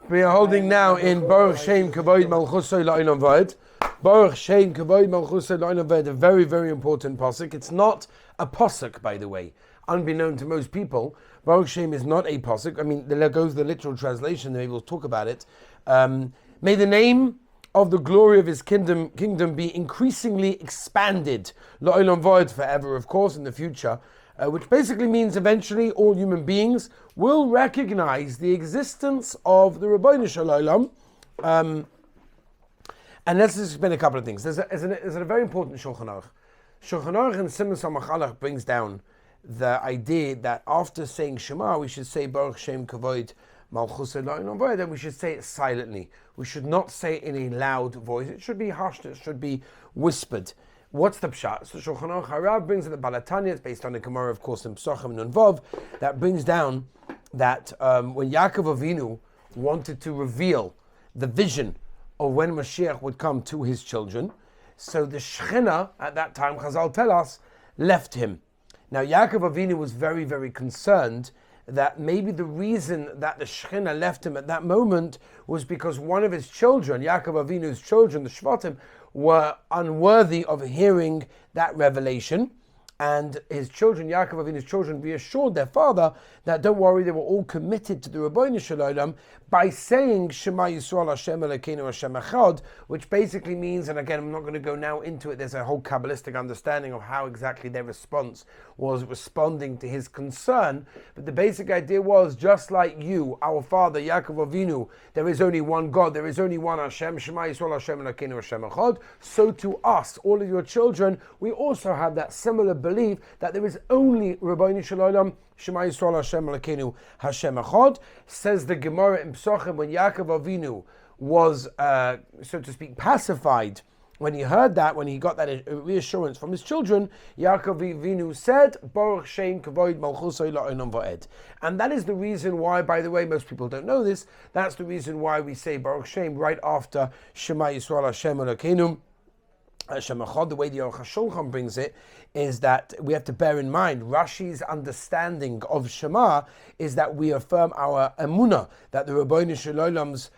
We are holding now in Boruch Sheim Kavod Malchusay La'olam Va'ed. Boruch Sheim Kavod Malchusay La'olam Va'ed, a very, very important pasuk. It's not a pasuk, by the way. Unbeknown to most people, Boruch Sheim is not a pasuk. I mean, there goes the literal translation, maybe we'll talk about it. May the name of the glory of his kingdom be increasingly expanded, La'olam Va'ed, forever, of course, in the future. Which basically means eventually all human beings will recognize the existence of the Ribbono Shel Olam. And let's just explain a couple of things. There's a very important Shulchan Aruch. Shulchan Aruch and Simon Samachalach brings down the idea that after saying Shema, we should say Baruch Shem Kavod Malchusay La'olam Va'ed, and we should say it silently. We should not say it in a loud voice. It should be hushed, it should be whispered. What's the pshat? So Shulchan Aruch Harav brings in the Balatanya, it's based on the Gemara, of course, in Psachim Nun Vav, that brings down that when Yaakov Avinu wanted to reveal the vision of when Mashiach would come to his children, so the Shechina at that time, Chazal tell us, left him. Now Yaakov Avinu was very, very concerned that maybe the reason that the Shechina left him at that moment was because one of his children, Yaakov Avinu's children, the Shvatim, were unworthy of hearing that revelation, and his children, Yaakov Avinu's children, reassured their father that don't worry, they were all committed to the Ribbono Shel Olam by saying Shema Yisrael Hashem Elokeinu Hashem Echad, which basically means, and again I'm not going to go now into it, there's a whole Kabbalistic understanding of how exactly their response was responding to his concern, but the basic idea was, just like you, our father Yaakov Avinu, there is only one God, there is only one Hashem, Shema Yisrael Hashem Elokeinu Hashem Echad, so to us, all of your children, we also have that similar belief that there is only Ribbono Shel Olam, Shema Yisrael Hashem Elokeinu Hashem Echad. Says the Gemara in Psachim, when Yaakov Avinu was, so to speak, pacified, when he heard that, when he got that reassurance from his children, Yaakov Avinu said, Baruch Sheim Kavod Malchusay La'olam Va'ed. And that is the reason why, by the way, most people don't know this, that's the reason why we say Baruch Sheim right after Shema Yisrael Hashem Elokeinu Hashem Echad. The way the Aruch HaShulchan brings it is that we have to bear in mind Rashi's understanding of Shema is that we affirm our emunah, that the Ribbono Shel Olam's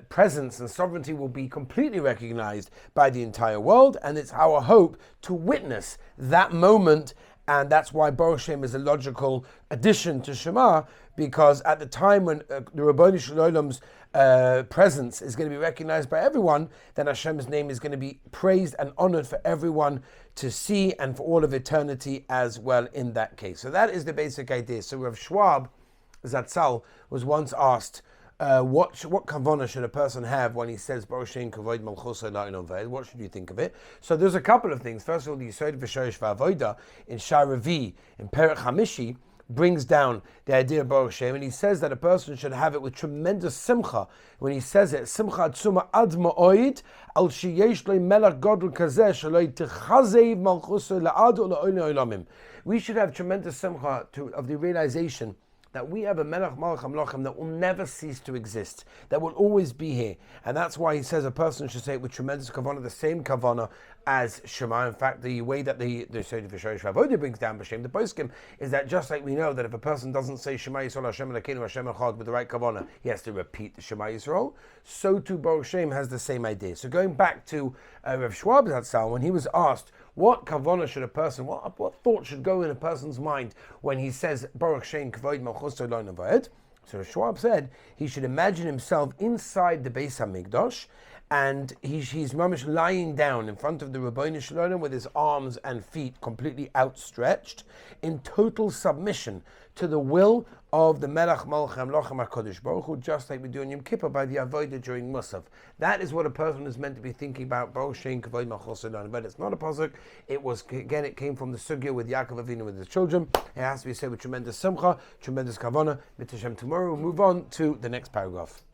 presence and sovereignty will be completely recognized by the entire world, and it's our hope to witness that moment. And that's why Baruch Shem is a logical addition to Shema, because at the time when the Ribbono Shel Olam's presence is going to be recognized by everyone, then Hashem's name is going to be praised and honored for everyone to see and for all of eternity as well in that case. So that is the basic idea. So Rav Schwab Zatzal was once asked, what kavanah should a person have when he says Baruch Sheim Kavod Malchusay La'olam Va'ed? What should you think of it? So there's a couple of things. First of all, the Yisod V'Shorish V'Avoda in Sharavi, in Perek Hamishi, brings down the idea of Baruch Sheim, and he says that a person should have it with tremendous simcha. When he says it, simcha tzuma ad ma'oid, al sheyesh lo melech gadol kazeh shaloi tichazev malchusay la'ad u'la'olei olamim. We should have tremendous simcha of the realization that we have a Melech Malach HaMelachim that will never cease to exist, that will always be here. And that's why he says a person should say it with tremendous kavanah, the same kavanah as Shema. In fact, the way that the Siddur V'Shorish V'Avoda brings down B'Shem the poskim is that just like we know that if a person doesn't say Shema Yisrael Hashem Elokeinu Hashem Echad with the right kavanah, he has to repeat the Shema Yisrael, so too Baruch Shem has the same idea. So going back to Rav Schwab Zatzal, when he was asked, what kavanah should a person, what thought should go in a person's mind when he says Baruch Sheim Kavod Malchusay La'olam Va'ed? So Schwab said he should imagine himself inside the Beis HaMikdash, and he's mamish lying down in front of the Ribbono Shel Olam with his arms and feet completely outstretched in total submission to the will of the Melech Malach HaMelachim HaKadosh Baruch Hu, just like we do in Yom Kippur by the Avodah during Musaf. That is what a person is meant to be thinking about. Baruch Sheim Kavod Malchusay La'olam Va'ed. It's not a pasuk. It came from the sugya with Yaakov Avinu with his children. It has to be said with tremendous simcha, tremendous kavanah. Tomorrow we'll move on to the next paragraph.